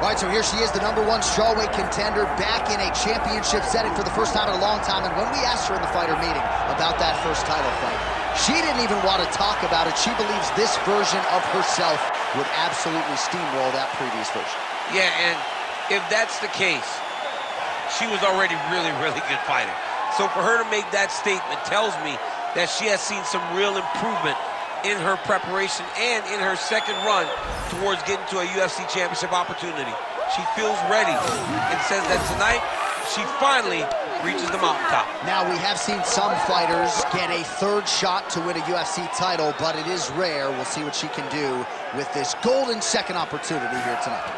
All right, so here she is, the #1 strawweight contender, back in a championship setting for the first time in a long time. And when we asked her in the fighter meeting about that first title fight, she didn't even want to talk about it. She believes this version of herself would absolutely steamroll that previous version. Yeah, and if that's the case, she was already really good fighter. So for her to make that statement tells me that she has seen some real improvement in her preparation and in her second run towards getting to a UFC championship opportunity. She feels ready and says that tonight she finally reaches the mountaintop. Now, we have seen some fighters get a third shot to win a UFC title, but it is rare. We'll see what she can do with this golden second opportunity here tonight.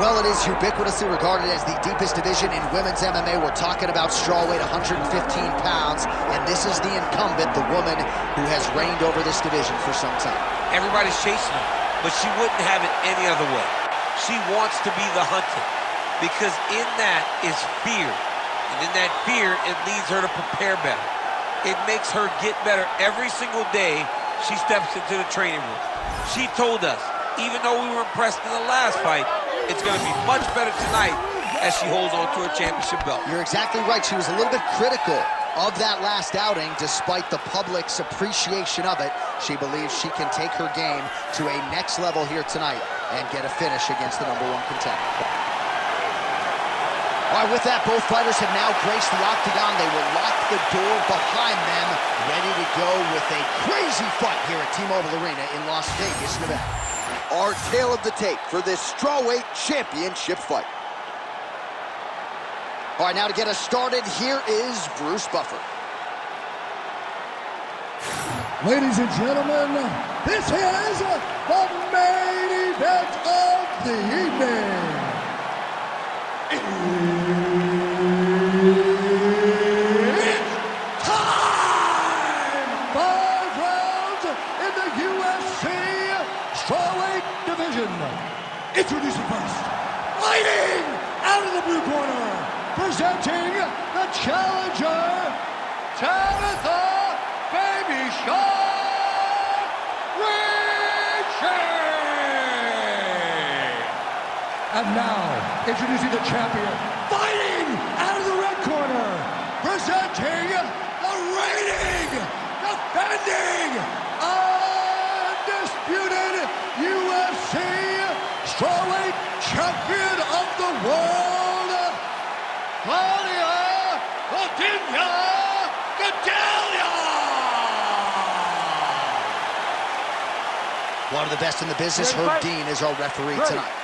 Well, it is ubiquitously regarded as the deepest division in women's MMA. We're talking about strawweight, 115 pounds, and this is the incumbent, the woman who has reigned over this division for some time. Everybody's chasing her, but she wouldn't have it any other way. She wants to be the hunted, because in that is fear, and in that fear, it leads her to prepare better. It makes her get better every single day she steps into the training room. She told us, even though we were impressed in the last fight, it's going to be much better tonight as she holds on to her championship belt. You're exactly right. She was a little bit critical of that last outing, despite the public's appreciation of it. She believes she can take her game to a next level here tonight and get a finish against the #1 contender. All right, with that, both fighters have now graced the octagon. They will lock the door behind them, ready to go with a crazy fight here at T-Mobile Arena in Las Vegas, Nevada. Our tale of the tape for this strawweight championship fight. All right, now to get us started, here is Bruce Buffer. Ladies and gentlemen, this is the main event of the evening. It's time! 5 rounds in the UFC strawweight division. Introducing first, fighting out of the blue corner, presenting the challenger, Tabatha Ricci. And now, introducing the champion, fighting out of the red corner, presenting the reigning, defending, undisputed UFC strawweight champion of the world, Claudia Gadelha. One of the best in the business, Herb Dean, is our referee tonight.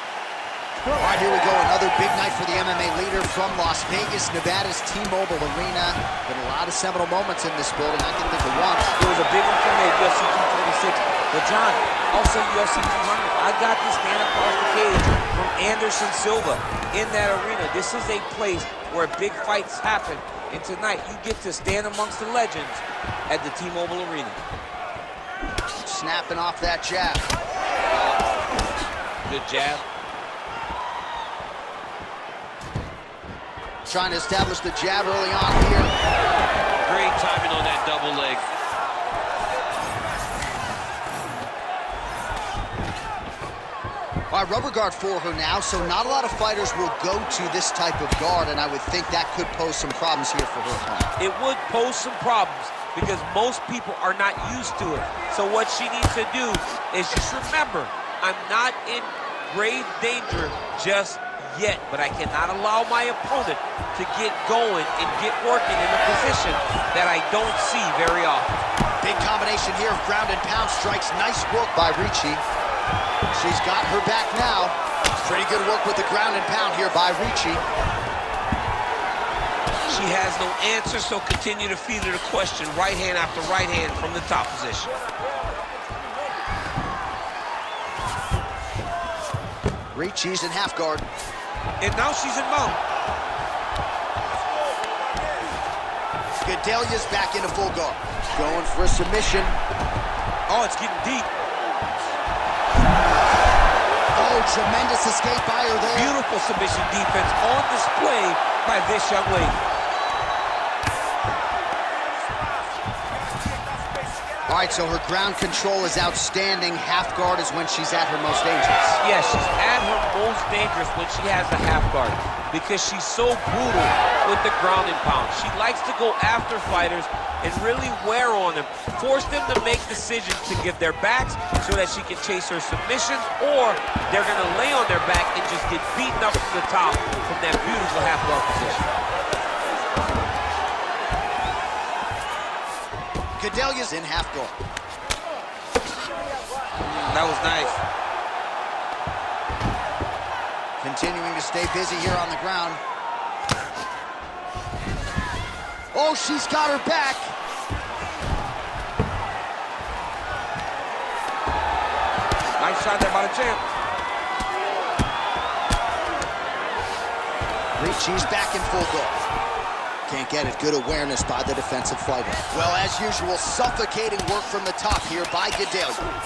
All right, here we go. Another big night for the MMA leader from Las Vegas, Nevada's T-Mobile Arena. Been a lot of seminal moments in this building. I can think of one. It was a big one for me at UFC 226. But John, also UFC 200. I got to stand across the cage from Anderson Silva in that arena. This is a place where big fights happen. And tonight, you get to stand amongst the legends at the T-Mobile Arena. Snapping off that jab. Good jab. Trying to establish the jab early on here. Great timing on that double leg. All right, rubber guard for her now, so not a lot of fighters will go to this type of guard, and I would think that could pose some problems here for her opponent. It would pose some problems because most people are not used to it. So what she needs to do is just remember, I'm not in grave danger just yet, but I cannot allow my opponent to get going and get working in a position that I don't see very often. Big combination here of ground and pound strikes. Nice work by Ricci. She's got her back now. Pretty good work with the ground and pound here by Ricci. She has no answer, so continue to feed her the question, right hand after right hand from the top position. Ricci's in half guard. And now she's in mount. Gadelha's back into full guard. Going for a submission. Oh, it's getting deep. Oh, tremendous escape by her there. Beautiful submission defense on display by this young lady. All right, so her ground control is outstanding. Half guard is when she's at her most dangerous. Yeah, she's at her most dangerous when she has the half guard because she's so brutal with the ground and pound. She likes to go after fighters and really wear on them, force them to make decisions to give their backs so that she can chase her submissions, or they're going to lay on their back and just get beaten up from the top from that beautiful half guard position. Gadelha's in half guard. That was nice. Continuing to stay busy here on the ground. Oh, she's got her back. Nice shot there by the champ. Ricci's back in full guard. Can't get it. Good awareness by the defensive fighter. Well, as usual, suffocating work from the top here by Gadelha.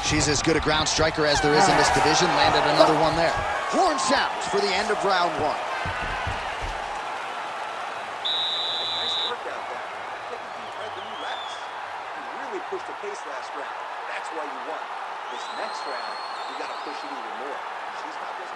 She's as good a ground striker as there is in this division. Landed another one there. Horn sounds for the end of round one. Nice work out there. Take a deep breath and relax. You really pushed the pace last round. That's why you won. This next round, you got to push it even more. She's not just...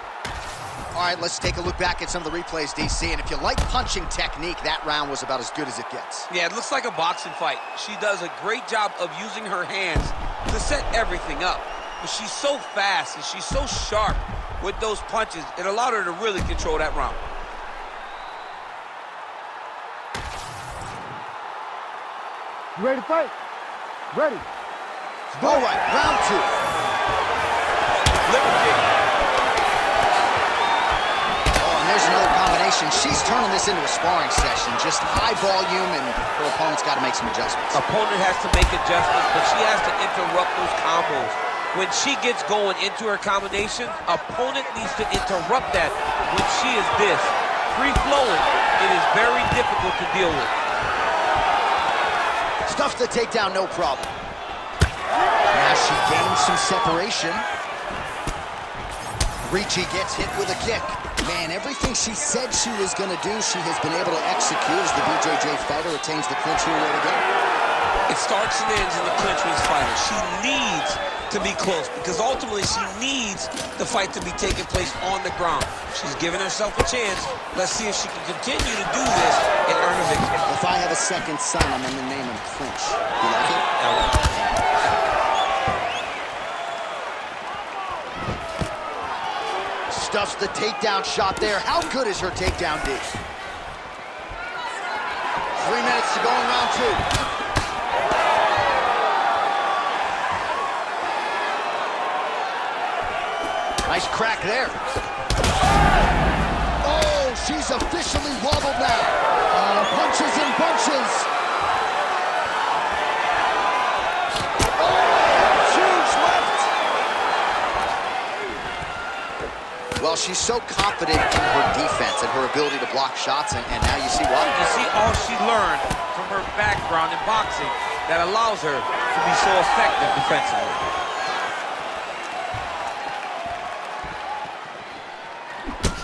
All right, let's take a look back at some of the replays, DC. And if you like punching technique, that round was about as good as it gets. Yeah, it looks like a boxing fight. She does a great job of using her hands to set everything up. But she's so fast and she's so sharp with those punches, it allowed her to really control that round. You ready to fight? Ready. All right, round two. Liver kick. Oh, and there's another combination. She's turning this into a sparring session. Just high volume, and her opponent's got to make some adjustments. Opponent has to make adjustments, but she has to interrupt those combos. When she gets going into her combination, opponent needs to interrupt that. When she is this free-flowing, it is very difficult to deal with. Stuffs the takedown, no problem. Now she gains some separation. Ricci gets hit with a kick. Man, everything she said she was going to do, she has been able to execute as the BJJ fighter attains the clinch here way to go. It starts and ends in the clinch with this fighter. She needs to be close because ultimately she needs the fight to be taking place on the ground. She's giving herself a chance. Let's see if she can continue to do this and earn a victory. If I have a second son, I'm going to name him Clinch. You like it? Stuffs the takedown shot there. How good is her takedown D? 3 minutes to go in round two. Nice crack there. Oh, she's officially wobbled now. Punches and bunches. Oh, huge left. Well, she's so confident in her defense and her ability to block shots, and now you see why. You see all she learned from her background in boxing that allows her to be so effective defensively.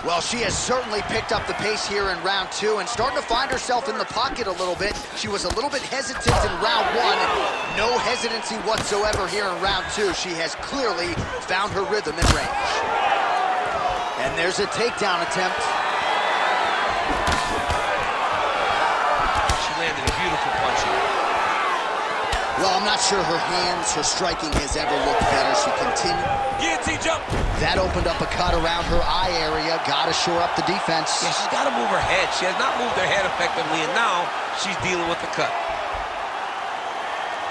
Well, she has certainly picked up the pace here in round two and starting to find herself in the pocket a little bit. She was a little bit hesitant in round one. No hesitancy whatsoever here in round two. She has clearly found her rhythm and range. And there's a takedown attempt. She landed a beautiful punch here. Well, I'm not sure her hands, her striking has ever looked better. She continued. Guillotine jump. That opened up a cut around her eye area. Got to shore up the defense. Yeah, she's got to move her head. She has not moved her head effectively, and now she's dealing with the cut.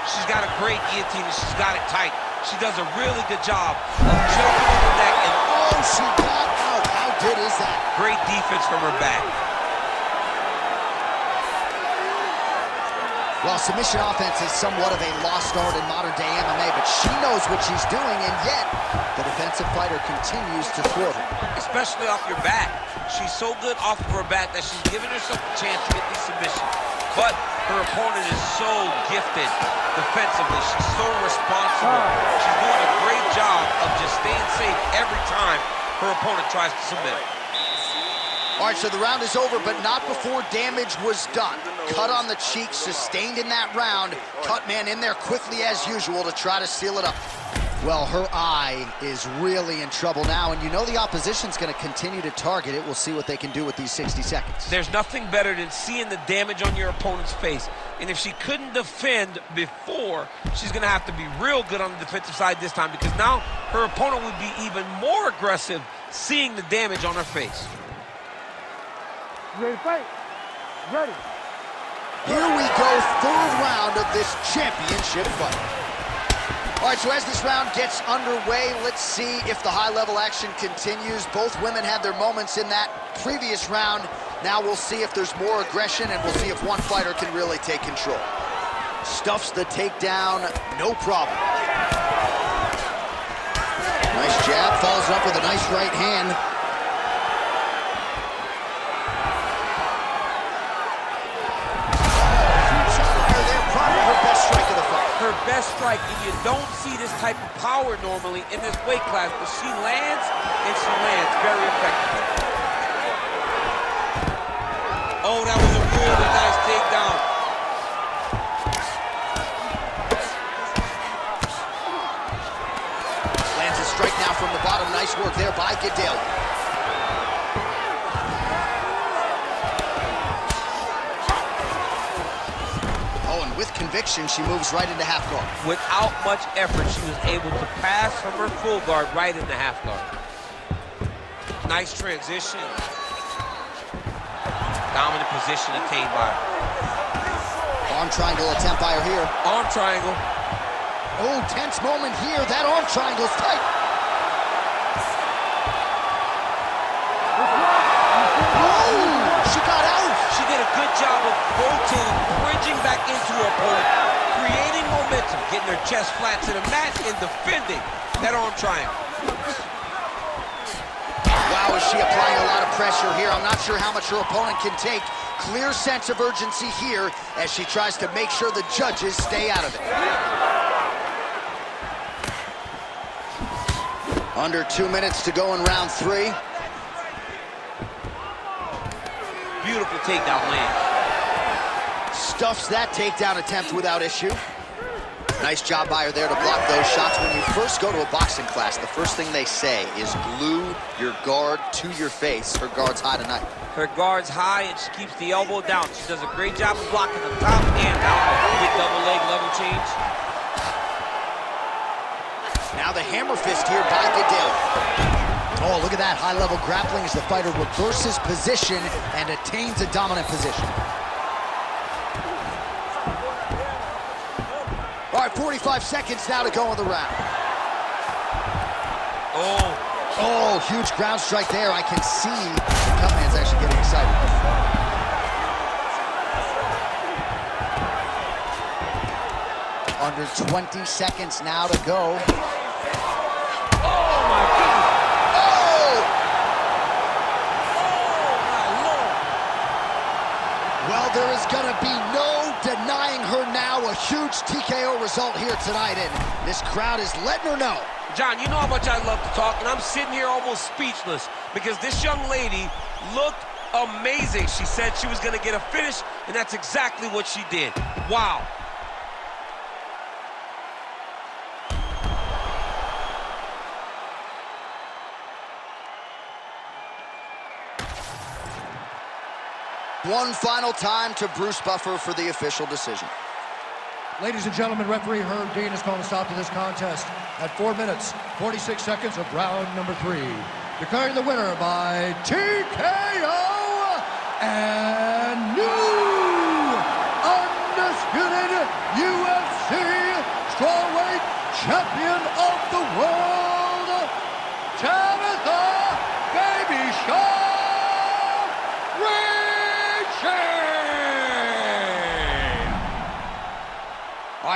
She's got a great guillotine, and she's got it tight. She does a really good job of choking on the neck. And oh, she got out. How good is that? Great defense from her back. Well, submission offense is somewhat of a lost art in modern-day MMA, but she knows what she's doing, and yet the defensive fighter continues to thwart her. Especially off your back. She's so good off of her back that she's giving herself a chance to get these submissions. But her opponent is so gifted defensively. She's so responsible. She's doing a great job of just staying safe every time her opponent tries to submit. All right, so the round is over, but not before damage was done. Cut on the cheek, sustained in that round. Cut man in there quickly as usual to try to seal it up. Well, her eye is really in trouble now, and you know the opposition's going to continue to target it. We'll see what they can do with these 60 seconds. There's nothing better than seeing the damage on your opponent's face. And if she couldn't defend before, she's going to have to be real good on the defensive side this time, because now her opponent would be even more aggressive seeing the damage on her face. You ready to fight? Ready. Here we go, third round of this championship fight. All right, so as this round gets underway, let's see if the high-level action continues. Both women had their moments in that previous round. Now we'll see if there's more aggression, and we'll see if one fighter can really take control. Stuffs the takedown, no problem. Nice jab, follows up with a nice right hand. Her best strike, and you don't see this type of power normally in this weight class, but she lands, and she lands very effectively. Oh, that was a really nice takedown. Lands a strike now from the bottom. Nice work there by Gadelha. With conviction, she moves right into half guard. Without much effort, she was able to pass from her full guard right into half guard. Nice transition. Dominant position attained by her. Arm triangle attempt by her here. Arm triangle. Oh, tense moment here. That arm triangle's tight. Oh, she got out. She did a good job of rotating, bridging back into her opponent, creating momentum, getting her chest flat to the mat, and defending that arm triangle. Wow, is she applying a lot of pressure here? I'm not sure how much her opponent can take. Clear sense of urgency here as she tries to make sure the judges stay out of it. Under 2 minutes to go in round 3. Beautiful takedown land. Stuffs that takedown attempt without issue. Nice job by her there to block those shots. When you first go to a boxing class, the first thing they say is glue your guard to your face. Her guard's high tonight. Her guard's high, and she keeps the elbow down. She does a great job of blocking the top and down. Big double leg level change. Now the hammer fist here by Gadelha. Oh, look at that high-level grappling as the fighter reverses position and attains a dominant position. All right, 45 seconds now to go in the round. Oh, huge ground strike there. I can see the cut man's actually getting excited. Under 20 seconds now to go. Oh, my goodness. Well, there is going to be no denying her now. A huge TKO result here tonight, and this crowd is letting her know. John, you know how much I love to talk, and I'm sitting here almost speechless because this young lady looked amazing. She said she was going to get a finish, and that's exactly what she did. Wow. One final time to Bruce Buffer for the official decision. Ladies and gentlemen, referee Herb Dean has called a stop to this contest at 4 minutes, 46 seconds of round number 3. Declaring the winner by TKO and new undisputed UFC strawweight champion of the world, Tabatha Baby Ricci.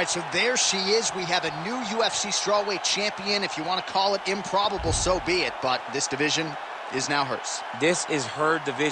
right, so there she is. We have a new UFC strawweight champion. If you want to call it improbable, so be it. But this division is now hers. This is her division.